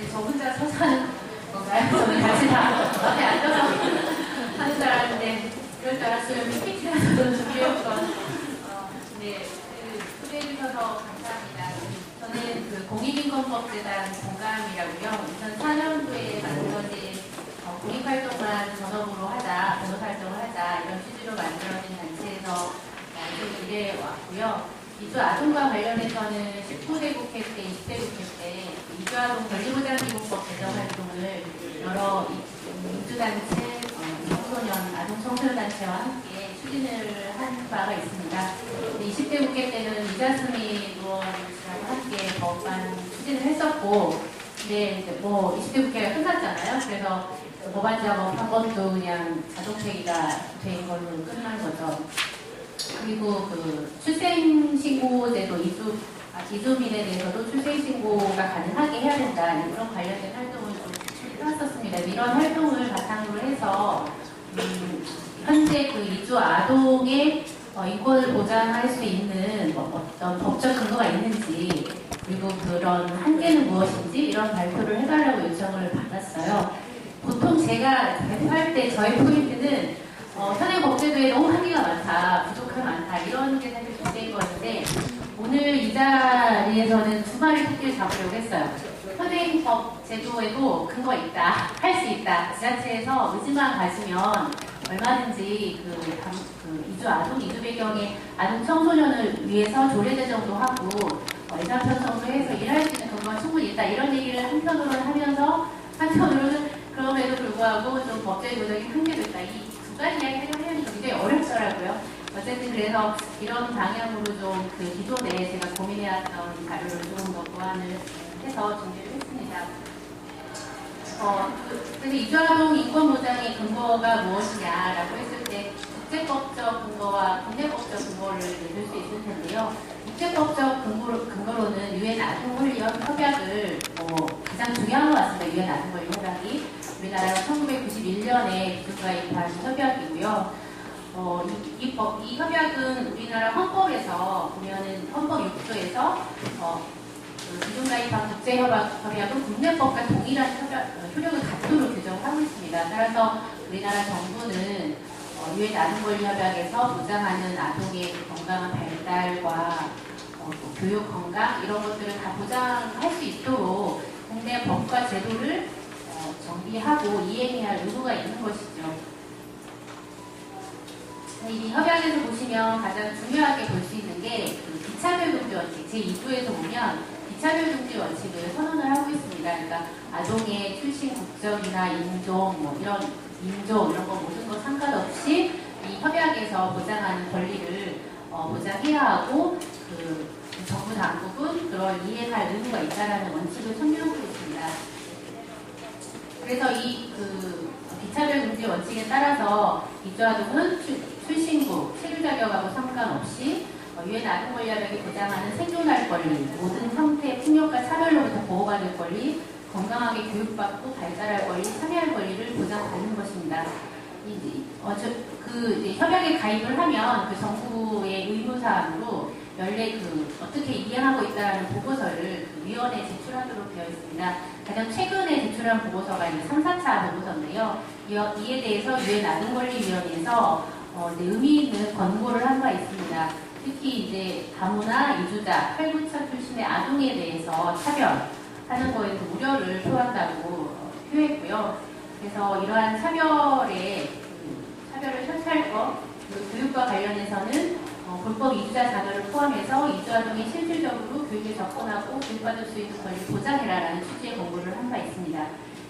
저 혼자 서서 하는 건가요? 저는 같이 다 앞에 앉아서 하는 줄 알았는데 그럴 줄 알았으면 PPT라도 좀 준비했건. 네, 초대해 주셔서 감사합니다. 저는 그 공익인권법재단 공감이라고요. 2004년도에 만들어진 공익활동만 전업으로 하자, 변호사 활동을 하자 이런 취지로 만들어진 단체에서 일해 왔고요. 이주 아동과 관련해서는 19대 국회 때, 20대 국회 때 이주아동 권리보장기본법 개정 활동을 여러 이주단체, 청소년, 아동 청소년 단체와 함께 추진을 한 바가 있습니다. 20대 국회 때는 이자스민 의원이랑 함께 법안 추진을 했었고, 근데 이제 뭐 20대 국회가 끝났잖아요. 그래서 법안 작업 한 번도 그냥 자동 폐기가 된 걸로 끝난 거죠. 그리고 그 출생신고제도 이주민에 대해서도 출생신고가 가능하게 해야 된다. 이런 관련된 활동을 좀 해왔었습니다. 이런 활동을 바탕으로 해서 현재 그 이주 아동의 인권을 보장할 수 있는 어떤 법적 근거가 있는지, 그리고 그런 한계는 무엇인지 이런 발표를 해달라고 요청을 받았어요. 보통 제가 발표할 때 저희 포인트는 현행 법제도에 너무 한계가 많다, 부족함이 많다 이런 게 사실 주제인 거였는데, 오늘 이 자리에서는 두 마리 토끼를 잡으려고 했어요. 현행 법제도에도 근거 있다, 할 수 있다. 지자체에서 의지만 가지면 얼마든지 그 이주 아동, 이주 배경의 아동 청소년을 위해서 조례 제정도 하고 예산 편성도 해서 일할 수 있는 근거가 충분히 있다. 이런 얘기를 한편으로는 하면서 한편으로는 그럼에도 불구하고 좀 법제도적인 한계도 있다. 이 두 가지 이야기를 하면 굉장히 어렵더라고요. 어쨌든 그래서 이런 방향으로 좀 그 기존에 제가 고민해왔던 자료를 조금 더 보완을 해서 준비를 했습니다. 그래서 이주아동 인권보장의 근거가 무엇이냐라고 했을 때 국제법적 근거와 국내법적 근거를 들 수 있을 텐데요. 국제법적 근거로는 유엔 아동권리협 협약을 가장 중요한 것 같습니다. 유엔 아동권리 협약이 우리나라가 1991년에 기준가입한 협약이고요. 이 협약은 우리나라 헌법에서 보면은 헌법 6조에서 기준가입한 국제협약은 국내법과 동일한 효력을 갖도록 규정하고 있습니다. 따라서 우리나라 정부는 유엔 아동권리협약에서 보장하는 아동의 건강한 발달과 교육 건강 이런 것들을 다 보장할 수 있도록 국내 법과 제도를 정비하고 이행해야 할 의무가 있는 것이죠. 이 협약에서 보시면 가장 중요하게 볼 수 있는 게 비차별금지 원칙 제2조에서 보면 비차별금지 원칙을 선언을 하고 있습니다. 그러니까 아동의 출신 국적이나 인종 이런 거 모든 거 상관없이 이 협약에서 보장하는 권리를 보장해야 하고 정부 당국은 그걸 이행할 의무가 있다는 원칙을 청구하고 있습니다. 그래서 이 비차별금지 원칙에 따라서 이주아동은 출신국, 체류 자격하고 상관없이 유엔 아동권리협약이 보장하는 생존할 권리, 모든 형태의 폭력과 차별로부터 보호받을 권리, 건강하게 교육받고 발달할 권리, 참여할 권리를 보장받는 것입니다. 협약에 가입을 하면 그 정부의 의무사항으로 연례 어떻게 이행하고 있다는 보고서를 위원회에 제출하도록 되어 있습니다. 가장 최근에 제출한 보고서가 이제 3, 4차 보고서인데요. 이에 대해서 유엔 아동권리위원회에서 의미 있는 권고를 한 바 있습니다. 특히 이제 다문화 이주자, 탈부착 출신의 아동에 대해서 차별하는 거에 대해서 우려를 표한다고 표했고요. 그래서 이러한 차별을 설치할 것, 그리고 교육과 관련해서는 불법 이주자 자녀를 포함해서 이주아동이 실질적으로 교육에 접근하고 교육받을 수 있는 권리를 보장해라라는 취지의 권고를 한 바 있습니다.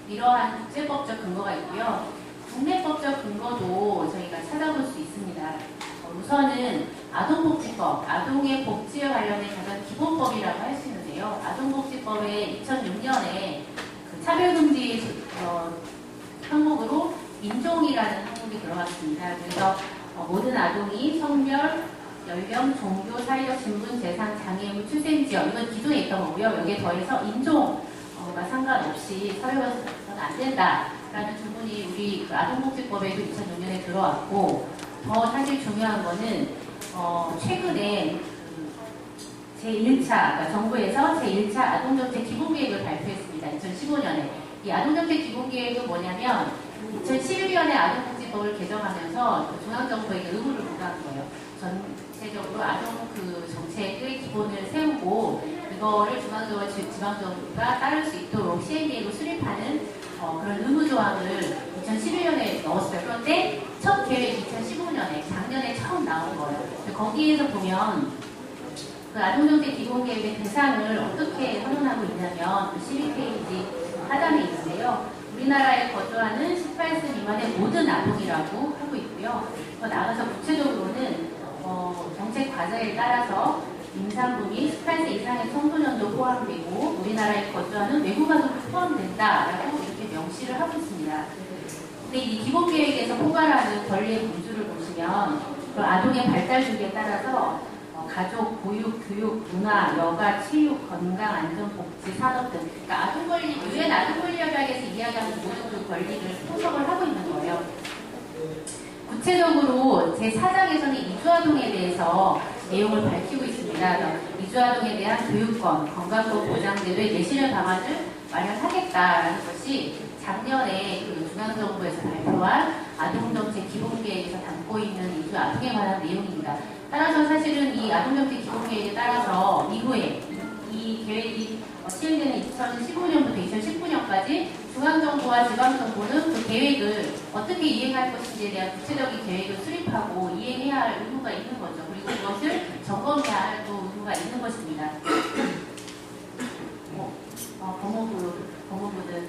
이러한 국제법적 근거가 있고요. 국내법적 근거도 저희가 찾아볼 수 있습니다. 우선은 아동복지법, 아동의 복지와 관련된 가장 기본법이라고 할 수 있는데요. 아동복지법에 2006년에 차별금지 항목으로 인종이라는 항목이 들어갔습니다. 그래서 모든 아동이 성별, 연령, 종교, 사회적 신분, 재산, 장애물, 출생지역 이건 기존에 있던 거고요. 여기에 더해서 인종과 상관없이 사회화는 안 된다라는 부분이 우리 아동복지법에도 2006년에 들어왔고, 더 사실 중요한 거는 최근에 제1차, 그러니까 정부에서 제1차 아동정책 기본계획을 발표했습니다. 2015 2015년에 이 아동정책 기본계획은 뭐냐면 2011년에 아동복지법을 개정하면서 중앙정부에게 의무를 부과한 거예요. 전체적으로 아동 정책의 기본을 세우고 이거를 중앙정부와 지방정부가 따를 수 있도록 시행계획을 수립하는 그런 의무조항을 2011년에 넣었어요. 그런데 첫 계획이 2015년에 작년에 처음 나온 거예요. 거기에서 보면 그 아동정책 기본계획의 대상을 어떻게 선언하고 있냐면 12페이지 하단에 있는데요. 우리나라에 거주하는 18세 미만의 모든 아동이라고 하고 있고요. 더 나아가서 구체적으로는 정책 과제에 따라서 임산부 및 18세 이상의 청소년도 포함되고 우리나라에 거주하는 외국 아동도 포함된다라고 이렇게 명시를 하고 있습니다. 근데 이 기본계획에서 포괄하는 권리의 범주를 보시면 그 아동의 발달 주기에 따라서 가족, 보육, 교육, 문화, 여가, 체육, 건강, 안전, 복지, 산업 등 그러니까 아동권리, 유엔 아동권리협약에서 이야기하는 모든 그 권리를 포섭을 하고 있는 거예요. 구체적으로 제4장에서는 이주아동에 대해서 내용을 밝히고 있습니다. 이주아동에 대한 교육권, 건강권 보장제도의 내실의 방안을 마련하겠다라는 것이 작년에 그 중앙정부에서 발표한 아동정책 기본계획에서 담고 있는 이주아동에 관한 내용입니다. 따라서 사실은 이 아동정책 기본계획에 따라서 이후에 이 계획이 시행되는 2015년부터 2019년까지 중앙정부와 지방정부는 그 계획을 어떻게 이행할 것인지에 대한 구체적인 계획을 수립하고 이행해야 할 의무가 있는 거죠. 그리고 그것을 점검해야 할 의무가 있는 것입니다. 법무부는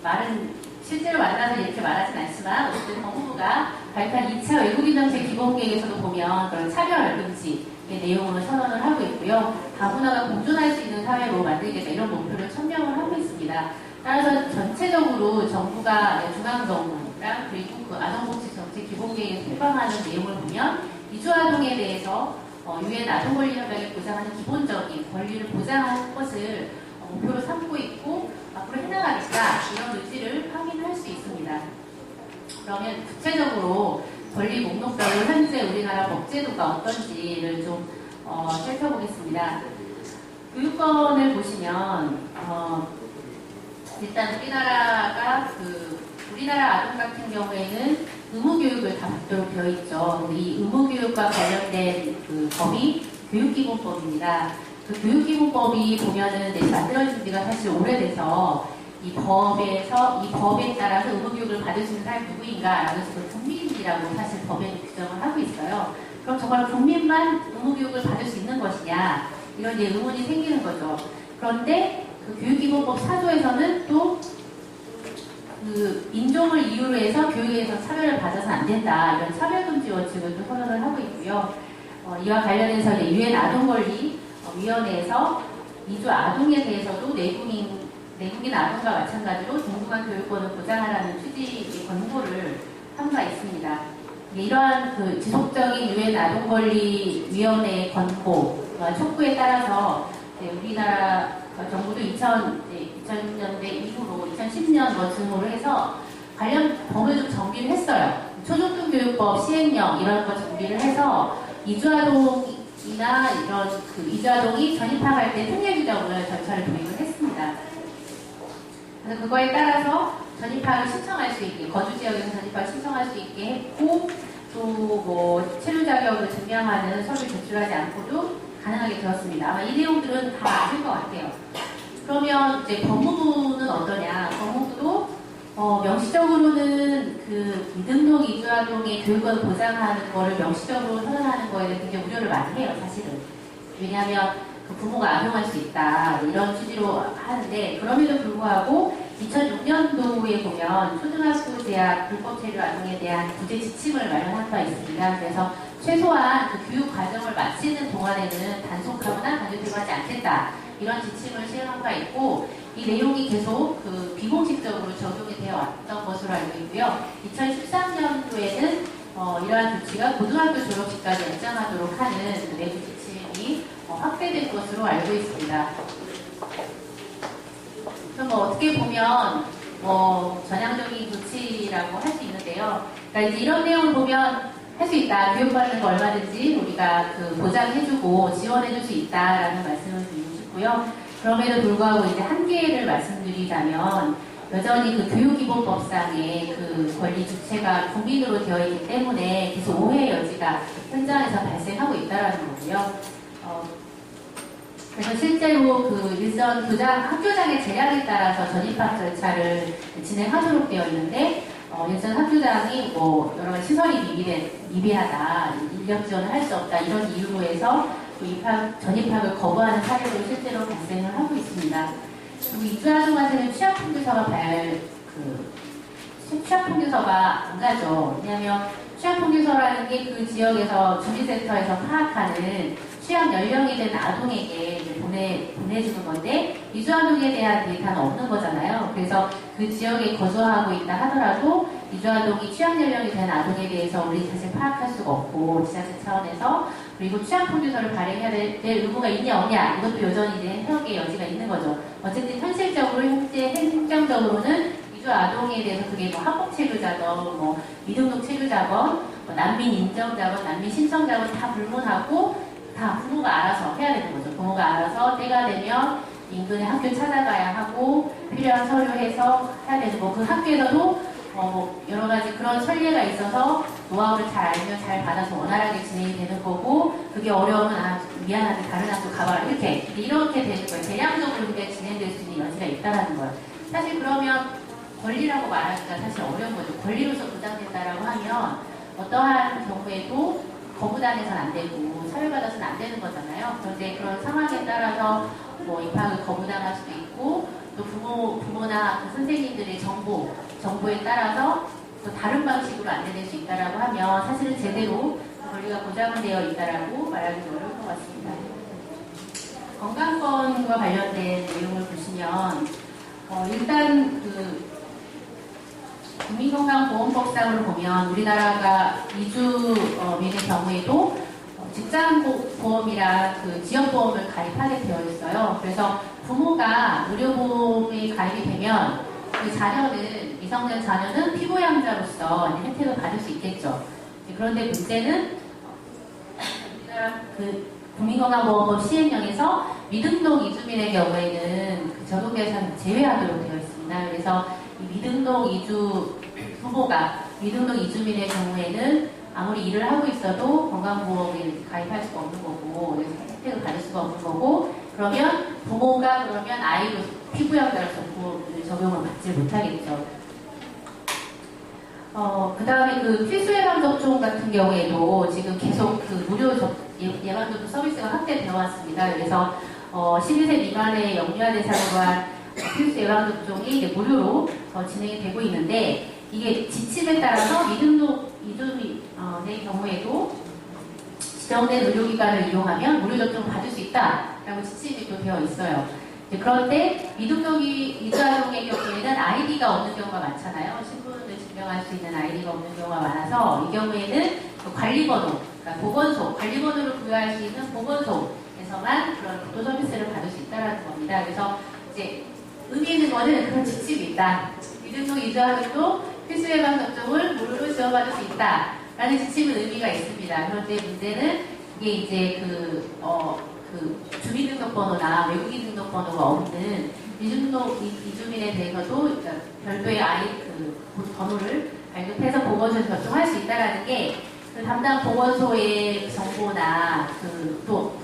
말은 실제로 만나서 이렇게 말하진 않지만 어쨌든 법무부가 발표한 2차 외국인 정책 기본계획에서도 보면 그런 차별 금지의 내용을 선언을 하고 있고요. 다문화가 공존할 수 있는 사회로 만들겠다 이런 목표를 천명을 하고 있습니다. 따라서 전체적으로 정부가 중앙정부랑 그리고 그 아동복지 정책 기본계획에서 해방하는 내용을 보면 이주아동에 대해서 유엔 아동권리협약에 보장하는 기본적인 권리를 보장하는 것을 목표로 삼고 있고 앞으로 해나가겠다 이런 의지를 확인할 수 있습니다. 그러면 구체적으로 권리 목록별로 현재 우리나라 법제도가 어떤지를 좀 살펴보겠습니다. 교육권을 보시면 일단 우리나라 아동 같은 경우에는 의무교육을 다 받도록 되어 있죠. 근데 이 의무교육과 관련된 그 법이 교육기본법입니다. 그 교육기본법이 보면은 만들어진 지가 사실 오래돼서 이 법에 따라서 의무교육을 받을 수 있는 사람이 누구인가라는 식으로 국민이라고 사실 법에 규정을 하고 있어요. 그럼 정말 국민만 의무교육을 받을 수 있는 것이냐 이런 이제 의문이 생기는 거죠. 그런데 그 교육기본법 4조에서는 또 그 인종을 이유로 해서 교육에서 차별을 받아서는 안 된다 이런 차별금지 원칙을 또 선언을 하고 있고요. 이와 관련해서 유엔 아동권리위원회에서 이주 아동에 대해서도 내국인 아동과 마찬가지로 동등한 교육권을 보장하라는 취지의 권고를 한 바 있습니다. 이러한 그 지속적인 유엔 아동권리위원회의 권고, 촉구에 따라서 우리나라 정부도 2000년대 이후로 2010년 즈음으로 해서 관련 법을 좀 정비를 했어요. 초중등교육법 시행령 이런 거 정비를 해서 이주아동이나 이런 그 이주아동이 전입학할 때 특례 규정을 절차를 도입을 했습니다. 그래서 그거에 따라서 전입학을 신청할 수 있게, 거주 지역에서 전입학을 신청할 수 있게 했고, 또 뭐 체류 자격을 증명하는 서류를 제출하지 않고도 가능하게 되었습니다. 아마 이 내용들은 다 아실 것 같아요. 그러면 이제 법무부는 어떠냐? 법무부도 명시적으로는 그 미등록 이주아동의 교육을 보장하는 거를 명시적으로 선언하는 거에 대해 굉장히 우려를 많이 해요, 사실은. 왜냐하면 그 부모가 악용할 수 있다 이런 취지로 하는데 그럼에도 불구하고 2006년도에 보면 초등학교 재학 불법 체류 아동에 대한 구제 지침을 마련한 바 있습니다. 그래서 최소한 그 교육 과정을 마치는 동안에는 단속하거나 강제퇴거하지 않겠다 이런 지침을 시행한 바 있고 이 내용이 계속 그 비공식적으로 적용이 되어 왔던 것으로 알고 있고요. 2013년도에는 이러한 조치가 고등학교 졸업식까지 연장하도록 하는 그 내부 지침이 확대된 것으로 알고 있습니다. 그럼 어떻게 보면 전향적인 조치라고 할 수 있는데요. 그러니까 이제 이런 내용을 보면 할 수 있다. 교육받는 거 얼마든지 우리가 그 보장해주고 지원해줄 수 있다라는 말씀을 드리고 싶고요. 하고요. 그럼에도 불구하고 이제 한계를 말씀드리자면 여전히 그 교육기본법상의 그 권리 주체가 국민으로 되어 있기 때문에 계속 오해의 여지가 현장에서 발생하고 있다는 거고요. 그래서 실제로 그 일선 학교장의 재량에 따라서 전입학 절차를 진행하도록 되어 있는데 일선 학교장이 뭐 여러 가지 시설이 미비하다, 인력 지원을 할 수 없다 이런 이유로 해서 전입학을 거부하는 사례도 실제로 발생을 하고 있습니다. 그리고 입주아동한테는 취약통지서가 취약통지서가 안 가죠. 왜냐하면 취약통지서라는 게 그 지역에서 주민센터에서 파악하는 취약 연령이 된 아동에게 이제 보내주는 건데 이주아동에 대한 데이터는 없는 거잖아요. 그래서 그 지역에 거주하고 있다 하더라도 이주아동이 취약 연령이 된 아동에 대해서 우리 사실 파악할 수가 없고 지자체 차원에서 그리고 취약통지서를 발행해야 될 의무가 있냐 없냐 이것도 여전히 이제 해석의 여지가 있는 거죠. 어쨌든 현실적으로 현재 행정적으로는 이주 아동에 대해서 그게 뭐 합법 체류자건 뭐 미등록 체류자건 뭐 난민 인정자건 난민 신청자건 다 불문하고 다 부모가 알아서 해야 되는 거죠. 부모가 알아서 때가 되면 인근의 학교 찾아가야 하고 필요한 서류해서 해야 되는 거. 그 학교에서도 여러 가지 그런 선례가 있어서 노하우를 잘 알면 잘 받아서 원활하게 진행이 되는 거고 그게 어려우면 미안하게 다른 학교 가봐라 이렇게 되는 거예요. 대량적으로 그게 진행될 수 있는 여지가 있다는 거예요. 사실 그러면 권리라고 말하기가 사실 어려운 거죠. 권리로서 보장된다라고 하면 어떠한 경우에도 거부당해서는 안 되고 차별받아서는 안 되는 거잖아요. 그런데 그런 상황에 따라서 뭐 입학을 거부당할 수도 있고 또 부모나 그 선생님들의 정보에 따라서 또 다른 방식으로 안내될 수 있다라고 하면 사실은 제대로 권리가 보장되어 있다라고 말하기 어려울 것 같습니다. 건강권과 관련된 내용을 보시면 일단 그 국민건강보험법상으로 보면 우리나라가 이주민의 경우에도 직장보험이랑 그 지역보험을 가입하게 되어 있어요. 그래서 부모가 의료보험에 가입이 되면 그 자녀는 미성년 자녀는 피부양자로서 혜택을 받을 수 있겠죠. 그런데 문제는 우리나라 그 국민건강보험법 시행령에서 미등록 이주민의 경우에는 그 적용 대상을 제외하도록 되어 있습니다. 그래서 이 미등록 이주 부모가 미등록 이주민의 경우에는 아무리 일을 하고 있어도 건강보험에 가입할 수가 없는 거고 그래서 혜택을 받을 수가 없는 거고 그러면 부모가 그러면 아이로 피부양자로서 보험을 적용을 받지 못하겠죠. 그 다음에 그 필수 예방접종 같은 경우에도 지금 계속 그 무료 예방접종 서비스가 확대되어 왔습니다. 그래서 12세 미만의 영유아 대상으로 한 필수 예방접종이 이제 무료로 진행이 되고 있는데 이게 지침에 따라서 미등록 이주민의 경우에도 지정된 의료기관을 이용하면 무료 접종을 받을 수 있다라고 지침이 또 되어 있어요. 그런데 미등록이 이주아동의 경우에는 아이디가 없는 경우가 많잖아요. 신분을 증명할 수 있는 아이디가 없는 경우가 많아서 이 경우에는 그 관리번호, 그러니까 보건소, 관리번호를 부여할 수 있는 보건소에서만 그런 보도 서비스를 받을 수 있다는 겁니다. 그래서 이제 의미 있는 거는 그런 지침이 있다. 미등록 이주아동도 필수 예방 접종을 무료로 지원받을 수 있다라는 지침은 의미가 있습니다. 그런데 문제는 이게 이제 그 주민등록번호나 외국인 등록번호가 없는 미등록 이주민에 대해서도 그러니까 별도의 그 번호를 발급해서 보건소에서 접종할 수 있다는 게 그 담당 보건소의 정보나 또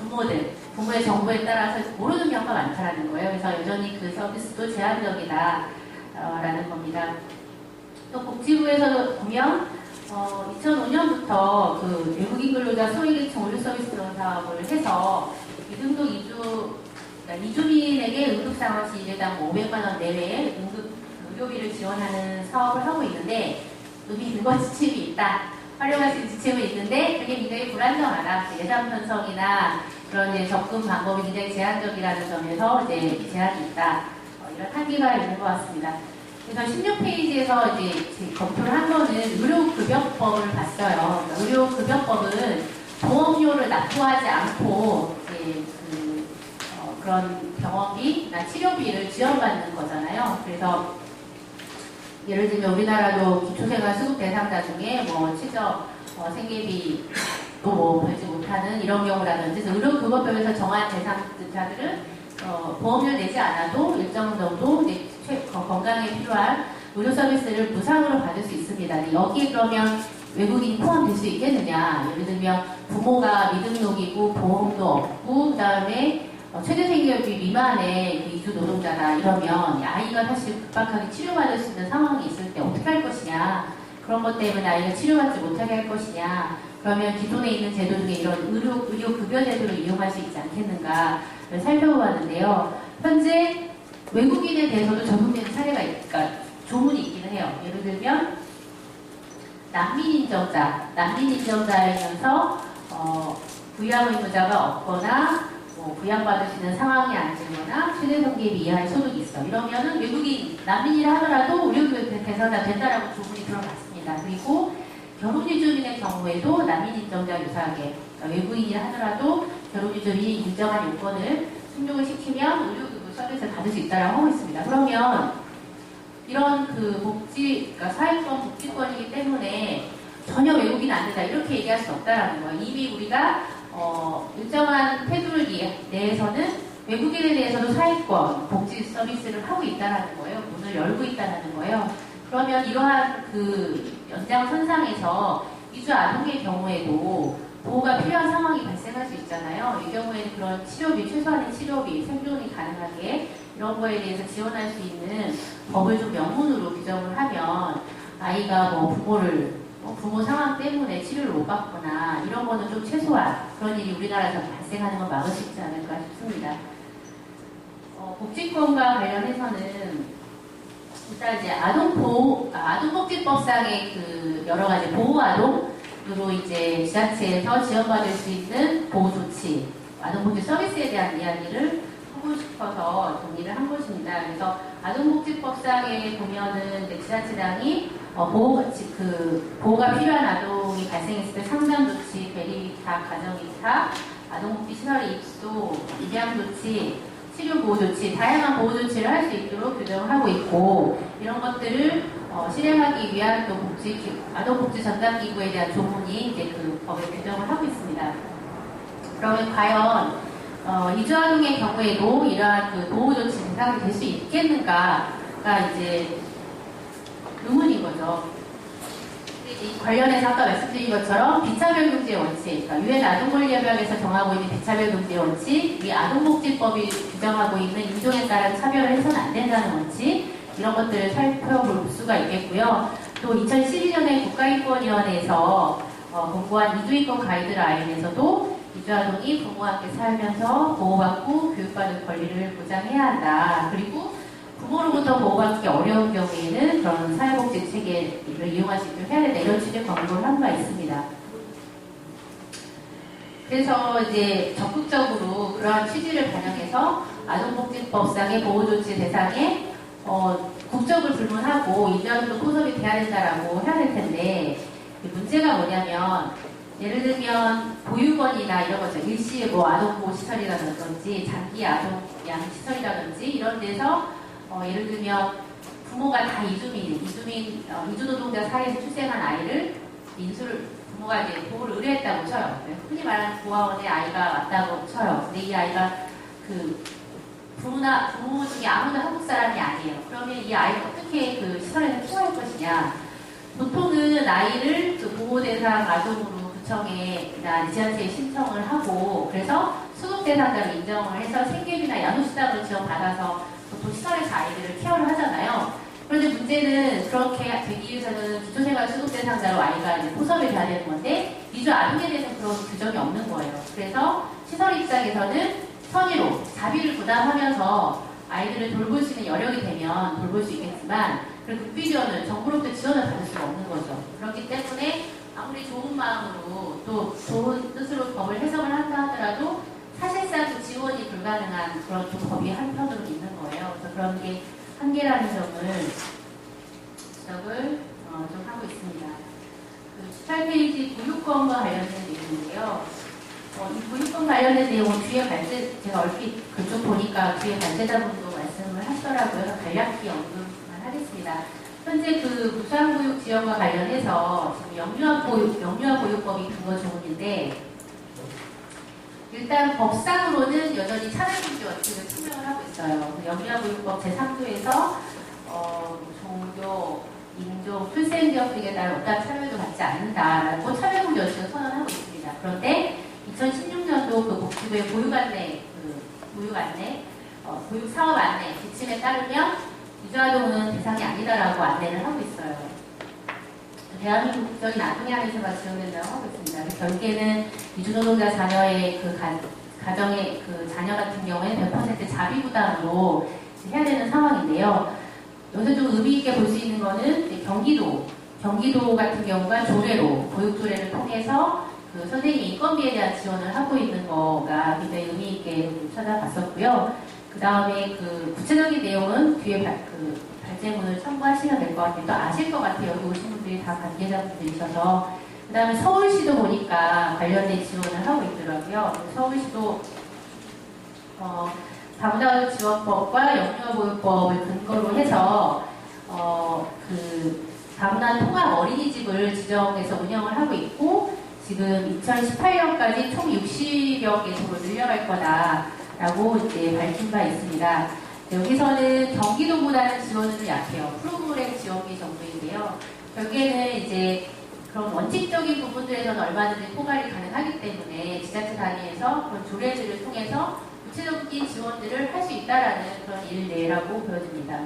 부모의 정보에 따라서 모르는 경우가 많다라는 거예요. 그래서 여전히 그 서비스도 제한적이다라는 겁니다. 또 복지부에서 보면 2005년부터 그 외국인 근로자 소외계층 의료 서비스 지원 사업을 해서 미등록 이주민에게 응급상황 시 1회당 500만 원 내외의 응급 의료비를 지원하는 사업을 하고 있는데 의미 있는 건 지침이 있다. 활용할 수 있는 지침은 있는데 그게 굉장히 불안정하다. 예산 편성이나 그런 이제 접근 방법이 굉장히 제한적이라는 점에서 이제 제한이 있다. 이런 한계가 있는 것 같습니다. 그래서 16페이지에서 이제 검토를 한 거는 의료급여법을 봤어요. 그러니까 의료급여법은 보험료를 납부하지 않고 이제 그런 병원비나 치료비를 지원받는 거잖아요. 그래서 예를 들면 우리나라도 기초생활수급 대상자 중에 뭐 치적, 생계비도 뭐 벌지 못하는 이런 경우라든지 의료급여법에서 정한 대상자들은 보험료 내지 않아도 일정 정도 건강에 필요한 의료 서비스를 무상으로 받을 수 있습니다. 여기에 그러면 외국인이 포함될 수 있겠느냐? 예를 들면 부모가 미등록이고 보험도 없고 그 다음에 최대 생계비 미만의 그 이주 노동자다 이러면 아이가 사실 급박하게 치료받을 수 있는 상황이 있을 때 어떻게 할 것이냐? 그런 것 때문에 아이가 치료받지 못하게 할 것이냐? 그러면 기존에 있는 제도 중에 이런 의료 급여 제도를 이용할 수 있지 않겠는가 살펴보았는데요. 현재 외국인에 대해서도 적용되는 사례가 그러니까 조문이 있기는 해요. 예를 들면 난민 인정자이면서 부양 의무자가 없거나 부양받을 수 있는 상황이 안 되거나 최대 생계비 이하의 소득이 있어. 이러면은 외국인 난민이라 하더라도 의료교육 대상자 된다라고 조문이 들어갔습니다. 그리고 결혼유주민의 경우에도 난민 인정자 유사하게 외국인이라 하더라도 결혼유주민이 인정한 요건을 충족을 시키면 의료교육 서비스를 받을 수 있다라고 하고 있습니다. 그러면 이런 그 그러니까 사회권 복지권이기 때문에 전혀 외국인 안 된다 이렇게 얘기할 수 없다라는 거예요. 이미 우리가 일정한 테두리 내에서는 외국인에 대해서도 사회권 복지 서비스를 하고 있다라는 거예요. 문을 열고 있다라는 거예요. 그러면 이러한 그 연장선상에서 이주 아동의 경우에도 보호가 필요한 상황이 발생할 수 있잖아요. 이 경우에는 그런 치료비, 최소한의 치료비, 생존이 가능하게 이런 거에 대해서 지원할 수 있는 법을 좀 명문으로 규정을 하면 아이가 부모 상황 때문에 치료를 못 받거나 이런 거는 좀 최소한 그런 일이 우리나라에서 발생하는 건 막을 수 있지 않을까 싶습니다. 복지권과 관련해서는 일단 이제 아동복지법상의 그 여러 가지 보호아동으로 이제 지자체에서 지원받을 수 있는 보호조치, 아동복지 서비스에 대한 이야기를 하고 싶어서 정리를 한 것입니다. 그래서 아동복지법상에 보면은 지자체장이 보호가 필요한 아동이 발생했을 때 상담조치, 배리위탁, 가정위탁, 아동복지시설의 입소, 입양조치, 치료보호조치, 다양한 보호조치를 할 수 있도록 규정을 하고 있고 이런 것들을 실행하기 위한 또 아동복지 전담기구에 대한 조문이 이제 그 법에 규정을 하고 있습니다. 그러면 과연 이주아동의 경우에도 이러한 그 보호조치 대상이 될 수 있겠는가가 이제 의문인 거죠. 관련해서 아까 말씀드린 것처럼 비차별 금지의 원칙, 그러니까 유엔 아동권리협약에서 정하고 있는 비차별 금지의 원칙, 우리 아동복지법이 규정하고 있는 인종에 따른 차별을 해서는 안 된다는 원칙, 이런 것들을 살펴볼 수가 있겠고요. 또 2012년에 국가인권위원회에서 공고한 이주인권 가이드라인에서도 이주아동이 부모와 함께 살면서 보호받고 교육받을 권리를 보장해야 한다. 그리고 부모로부터 보호받기 어려운 경우에는 그런 사회복지 체계를 이용할 수 있도록 해야 된다. 이런 취지의 권고를 한 바 있습니다. 그래서 이제 적극적으로 그러한 취지를 반영해서 아동복지법상의 보호조치 대상에 국적을 불문하고 이주아동도 포섭이 돼야 된다라고 해야 될 텐데 문제가 뭐냐면 예를 들면 보육원이나 이런 거죠. 일시 아동보호시설이라든지 장기 아동양시설이라든지 이런 데서 예를 들면 부모가 다 이주노동자 사이에서 출생한 아이를 부모가 이제 보호를 의뢰했다고 쳐요. 흔히 말하는 보호원에 아이가 왔다고 쳐요. 근데 이 아이가 부모 중에 아무도 한국 사람이 아니에요. 그러면 이 아이를 어떻게 그 시설에서 키워할 것이냐. 보통은 아이를 보호 대상 아동으로 구청이나 지자체에 신청을 하고 그래서 수급 대상자로 인정을 해서 생계비나 양육수당을 지원받아서 보통 시설에서 아이들을 케어를 하잖아요. 그런데 문제는 그렇게 되기 위해서는 기초생활 수급 대상자로 아이가 이제 포섭이 돼야 되는 건데 이주 아동에 대해서는 그런 규정이 없는 거예요. 그래서 시설 입장에서는 선의로 자비를 부담하면서 아이들을 돌볼 수 있는 여력이 되면 돌볼 수 있겠지만 그 국비 지원을 정부로부터 지원을 받을 수가 없는 거죠. 그렇기 때문에 아무리 좋은 마음으로 또 좋은 뜻으로 법을 해석을 한다 하더라도 사실상 그 지원이 불가능한 그런 좀 법이 한편으로 있는 거예요. 그래서 그런 게 한계라는 점을 지적을 좀 하고 있습니다. 그 18페이지 보육권과 관련된 내용인데요. 이 보육권 관련된 내용은 뒤에 제가 얼핏 그쪽 보니까 뒤에 발제자분도 말씀을 하시더라고요. 간략히 언급만 하겠습니다. 현재 그 무상보육 지원과 관련해서 지금 영유아 보육법이 근거 조문인데 일단 법상으로는 여전히 차별금지 원칙을 측정을 하고 있어요. 영유아보육법 제3조에서 종교, 인종, 출생 지역 등에 따른 어떤 차별도 받지 않는다라고 차별금지 원칙을 선언하고 있습니다. 그런데 2016년도 그 복지부의 보육 사업 안내 지침에 따르면 유아동은 대상이 아니다라고 안내를 하고 있어요. 대한민국 국적인 아동의 한의사가 지원된다고 하고 있습니다. 결국에는 이주노동자 자녀의 가정의 자녀 같은 경우에는 100% 자비 부담으로 해야 되는 상황인데요. 여기서 좀 의미 있게 볼 수 있는 거는 경기도 같은 경우가 조례로 보육조례를 통해서 선생님 인건비에 대한 지원을 하고 있는 거가 굉장히 의미 있게 찾아봤었고요. 그 다음에 구체적인 내용은 뒤에 발제문을 참고하시면 될 것 같아요. 또 아실 것 같아요. 여기 오신 분들이 다 관계자분들이셔서. 그 다음에 서울시도 보니까 관련된 지원을 하고 있더라고요. 서울시도 다문화 지원법과 영유아보육법을 근거로 해서 다문화 통합 어린이집을 지정해서 운영을 하고 있고 지금 2018년까지 총 60여 개소로 늘려갈 거다라고 이제 밝힌 바 있습니다. 여기서는 경기도보다는 지원은 좀 약해요. 프로그램 지원비 정도인데요. 결국에는 이제 그런 원칙적인 부분들에서는 얼마든지 포괄이 가능하기 때문에 지자체 단위에서 그런 조례들을 통해서 구체적인 지원들을 할 수 있다라는 그런 일례라고 보여집니다.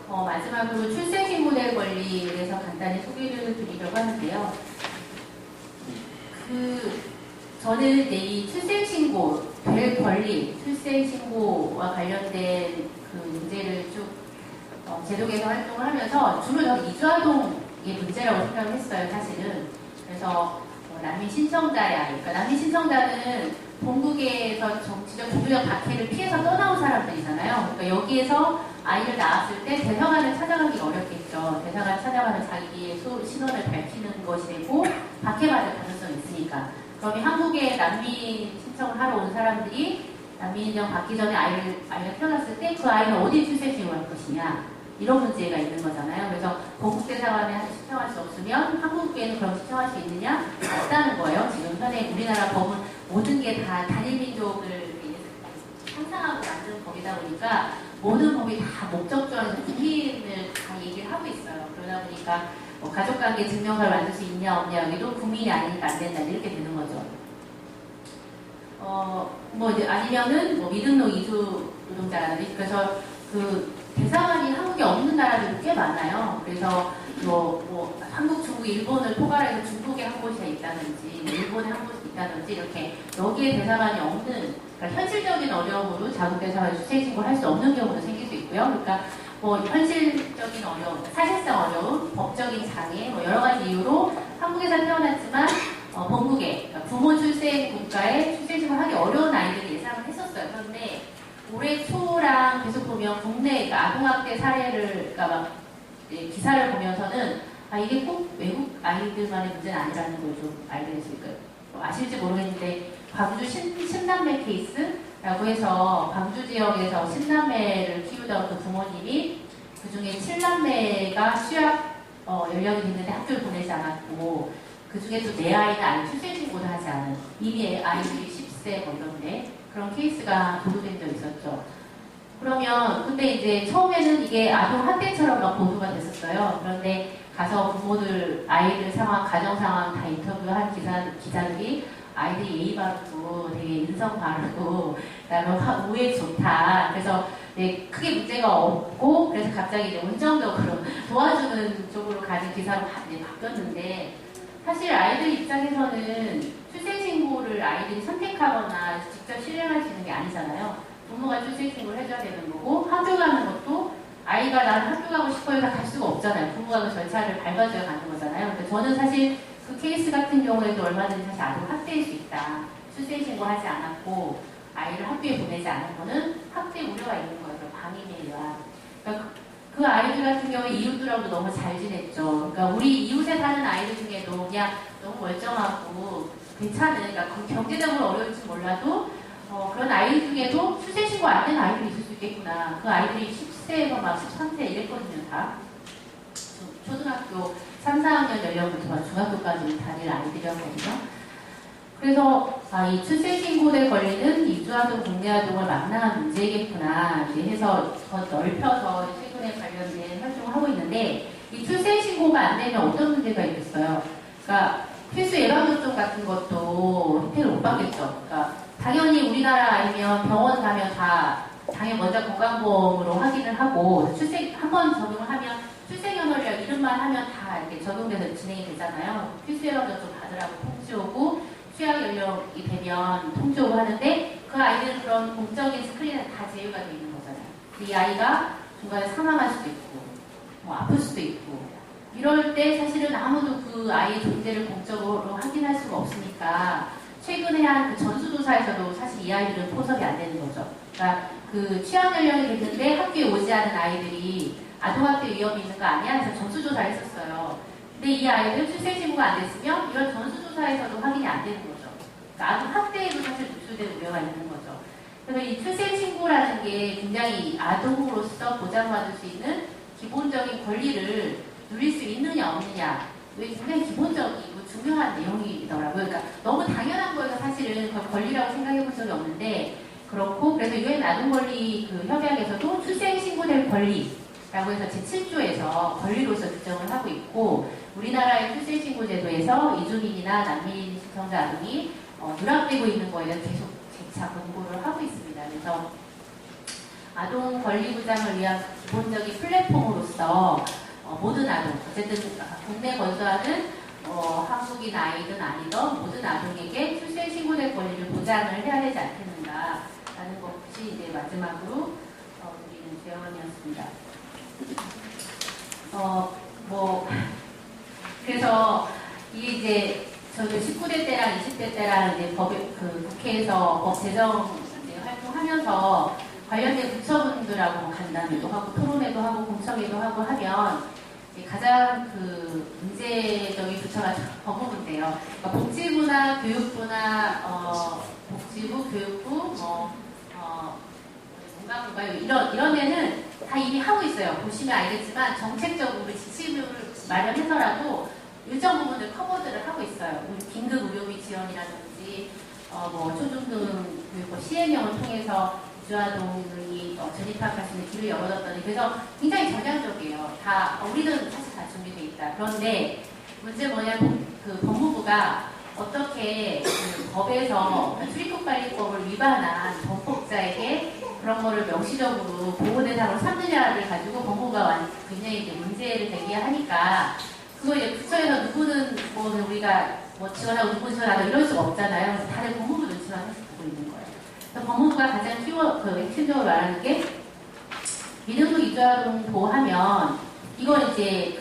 마지막으로 출생신고될 권리에 대해서 간단히 소개를 드리려고 하는데요. 저는 이제 이 출생신고 될 권리, 출생신고와 관련된 문제를 쭉 제도개선 활동을 하면서 주로 저는 이주아동의 문제라고 생각을 했어요, 사실은. 그래서 난민 신청자의 아이, 그러니까 난민 신청자는 본국에서 정치적, 종교적 박해를 피해서 떠나온 사람들이잖아요. 그러니까 여기에서 아이를 낳았을 때 대사관을 찾아가기 어렵겠죠. 대사관 찾아가면 자기의 신원을 밝히는 것이 되고 박해받을 가능성이 있으니까. 그러면 한국에 난민 신청을 하러 온 사람들이 난민 인정 받기 전에 아이가 태어났을 때 그 아이는 어디 출생신고를 할 것이냐, 이런 문제가 있는 거잖아요. 그래서 건국대사관에 신청할 수 없으면 한국에는 그럼 신청할 수 있느냐? 없다는 거예요. 지금 현재 우리나라 법은 모든 게 다 단일민족을 상상하고 만드는 법이다 보니까 모든 법이 다 목적적인 국민을 다 얘기를 하고 있어요. 그러다 보니까 가족관계 증명서를 만들 수 있냐 없냐, 여기도 국민이 아니니까 안 된다, 이렇게 되는 거죠. 아니면은 미등록 이주 노동자라든지, 그래서 대사관이 한국에 없는 나라들도 꽤 많아요. 그래서 한국, 중국, 일본을 포괄해서 중국에 한 곳이 있다든지 일본에 한 곳이 있다든지 이렇게 여기에 대사관이 없는, 그러니까 현실적인 어려움으로 자국 대사관에 출생신고를 할 수 없는 경우도 생길 수 있고요. 그러니까 현실적인 어려움, 사실상 어려움, 법적인 장애, 여러 가지 이유로 한국에서 태어났지만 본국에, 그러니까 부모 출생 국가에 출생신고를 하기 어려운 아이들을 예상을 했었어요. 그런데 올해 초랑 계속 보면 국내 아동학대 사례를, 그러니까 기사를 보면서는 이게 꼭 외국 아이들만의 문제는 아니라는 걸 좀 알게 됐으니까 아실지 모르겠는데, 광주 신남매 케이스라고 해서 광주 지역에서 신남매를 키우던 그 부모님이 그 중에 7남매가 취약 연령이 됐는데 학교를 보내지 않았고, 그 중에 또 내 아이는 아예 출생신고도 하지 않은, 이미 아이들이 10세 이런데 그런 케이스가 보도된 적 있었죠. 그러면 근데 이제 처음에는 이게 아동 학대처럼 막 보도가 됐었어요. 그런데 가서 부모들, 아이들 상황, 가정 상황 다 인터뷰한 기자들이 아이들이 예의 바르고 되게 인성 바르고 그다음에 우애 좋다. 그래서 크게 문제가 없고, 그래서 갑자기 이제 온정적으로 도와주는 쪽으로 가는 기사로 바뀌었는데, 사실 아이들 입장에서는 출생신고를 아이들이 선택하거나 직접 실행할 수 있는 게 아니잖아요. 부모가 출생신고를 해줘야 되는 거고, 학교 가는 것도 아이가 나는 학교 가고 싶어 해서 갈 수가 없잖아요. 부모가 그 절차를 밟아줘야 가는 거잖아요. 근데 저는 사실 그 케이스 같은 경우에도 얼마든지 사실 아동 학대일 수 있다. 출생신고하지 않았고 아이를 학교에 보내지 않은 거는 학대 우려가 있는 거예요. 방임에 의한. 그러니까 그 아이들 같은 경우에 이웃들하고도 너무 잘 지냈죠. 그러니까 우리 이웃에 사는 아이들 중에도 그냥 너무 멀쩡하고 괜찮은, 그러니까 경제적으로 어려울지 몰라도 그런 아이들 중에도 출생신고 안 된 아이들이 있을 수 있겠구나. 그 아이들이 10세에서 막 13세 이랬거든요, 다. 초등학교 3, 4학년 연령부터 중학교까지 다닐 아이들이었거든요. 그래서 이 출생신고에 걸리는 이주아동 국내아동을 망라한 문제겠구나 이제 해서 더 넓혀서 최근에 관련된 활동을 하고 있는데 이 출생신고가 안 되면 어떤 문제가 있겠어요? 그러니까 필수 예방접종 같은 것도 혜택을 못 받겠죠. 그러니까 당연히 우리나라 아니면 병원 가면 다 당연히 먼저 건강보험으로 확인을 하고 출생 한 번 적용을 하면 출생연월이랑 이름만 하면 다 이렇게 적용돼서 진행이 되잖아요. 필수 예방접종 받으라고 통지 오고 취약 연령이 되면 통지 오고 하는데 그 아이들은 그런 공적인 스크린에 다 제휴가 되어 있는 거잖아요. 이 아이가 중간에 사망할 수도 있고 뭐 아플 수도 있고 이럴 때 사실은 아무도 그 아이의 존재를 공적으로 확인할 수가 없으니까 최근에 한 그 전수조사에서도 사실 이 아이들은 포섭이 안 되는 거죠. 그러니까 그 취약 연령이 됐는데 학교에 오지 않은 아이들이 아동학대 위험이 있는 거 아니야? 그래서 전수조사를 했었어요. 근데 이 아이들 출생신고가 안 됐으면 이런 전수조사에서도 확인이 안 되는 거죠. 그러니까 아동학대에도 사실 노출될 우려가 있는 거죠. 그래서 이 출생신고라는 게 굉장히 아동으로서 보장받을 수 있는 기본적인 권리를 누릴 수 있느냐 없느냐 왜 굉장히 기본적이고 중요한 내용이더라고요. 그러니까 너무 당연한 거에서 사실은 그걸 권리라고 생각해 본 적이 없는데 그렇고 그래서 유엔 아동권리 그 협약에서도 출생신고될 권리라고 해서 제7조에서 권리로서 규정을 하고 있고 우리나라의 출생신고제도에서 이주민이나 난민 신청자 아동이 누락되고 있는 거에 대해서 계속 재차 권고를 하고 있습니다. 그래서 아동 권리 보장을 위한 기본적인 플랫폼으로서 모든 아동, 어쨌든 국내 거주하는 한국인 아이든 아니든 모든 아동에게 출생신고될 권리를 보장을 해야 되지 않겠는가라는 것이 이제 마지막으로 드리는 제언이었습니다. 그래서 이게 이제 저도 19대 때랑 20대 때랑 이제 국회에서 법 제정 활동하면서 관련된 부처분들하고 간담회도 하고 토론회도 하고 공청회도 하고 하면 가장 그 문제적인 부처가 법무부인데요. 그러니까 복지부나 교육부나 복지부, 교육부, 문화부가 이런 데는 다 이미 하고 있어요. 보시면 알겠지만 정책적으로 지침을 마련해서라도 일정 부분들 커버들을 하고 있어요. 긴급 의료비 지원이라든지 초중등 교육법 시행령을 통해서 이주아동이 전입학할 수 있는 길을 열어줬더니 그래서 굉장히 전향적이에요. 우리는 사실 다 준비되어 있다. 그런데 문제 뭐냐면 그 법무부가 어떻게 그 법에서 출입국관리법을 위반한 범법자에게 그런 거를 명시적으로 보호대상으로 삼느냐를 가지고 법무부가 굉장히 이제 문제를 제기하니까 그거 이제 부처에서 누구는 우리가 지원하고 누구 지원하고 이럴 수가 없잖아요. 그래서 다들 법무부 눈치만 해서 보고 있는 거예요. 그래서 법무부가 가장 핵심적으로 말하는 게 미등록 이주아동 보호하면 이걸 이제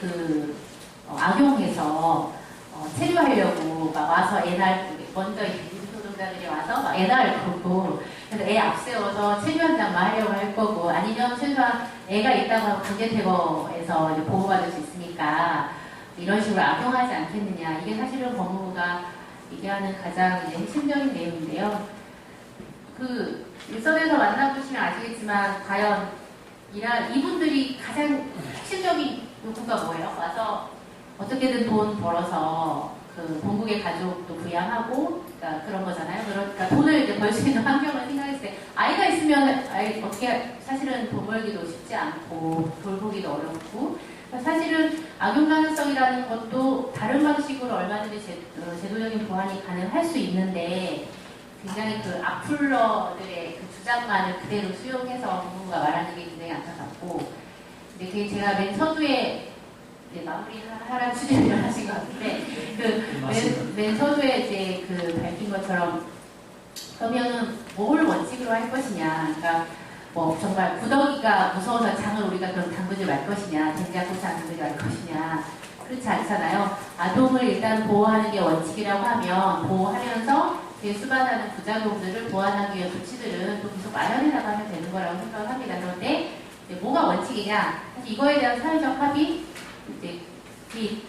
악용해서 체류하려고 막 와서 먼저 민소동자들이 와서 막 애날 거고 그래서 애 앞세워서 체류 한장만 하려고 할 거고 아니면 최소한 애가 있다고 하고 강제퇴거해서 보호받을 수 있으니까 이런 식으로 악용하지 않겠느냐. 이게 사실은 법무부가 얘기하는 가장 이제 핵심적인 내용인데요. 일선에서 만나보시면 아시겠지만 과연 이분들이 가장 핵심적인 요구가 뭐예요? 와서 어떻게든 돈 벌어서 본국의 가족도 부양하고 그러니까 그런 거잖아요. 그러니까 돈을 이제 벌 수 있는 환경을 생각했을 때 아이가 있으면 어떻게 사실은 돈 벌기도 쉽지 않고 돌보기도 어렵고 사실은 악용 가능성이라는 것도 다른 방식으로 얼마든지 제도적인 보완이 가능할 수 있는데 굉장히 악플러들의 주장만을 그대로 수용해서 법무부가 말하는 게 굉장히 안타깝고 근데 그게 제가 맨 서두에 마무리하라는 수준을 하신 것 같은데 맨 서두에 이제 밝힌 것처럼 그러면은 뭘 원칙으로 할 것이냐 그러니까 정말 구더기가 무서워서 장을 우리가 그럼 담그지 말 것이냐 된장고추 담그지 말 것이냐 그렇지 않잖아요. 아동을 일단 보호하는 게 원칙이라고 하면 보호하면서 수반하는 부작용들을 보완하기 위한 조치들은 또 계속 마련해 나가면 되는 거라고 생각을 합니다. 그런데 뭐가 원칙이냐 사실 이거에 대한 사회적 합의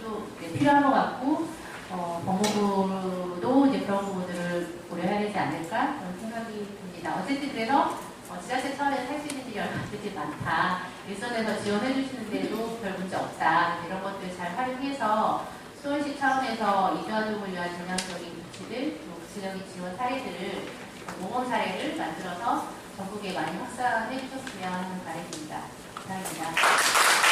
또 필요한 것 같고 법무부도 이제 그런 부분들을 고려해야 되지 않을까 그런 생각이 듭니다. 어쨌든 그래서 지자체 차원에서 할 수 있는 일이 얼마든지 많다. 일선에서 지원해 주시는데도 별 문제 없다. 이런 것들 잘 활용해서 수원시 차원에서 이주아동을 위한 전향적인 조치들 구체적인 지원 사례들을, 모범 사례를 만들어서 전국에 많이 확산해 주셨으면 하는 바람입니다. 감사합니다.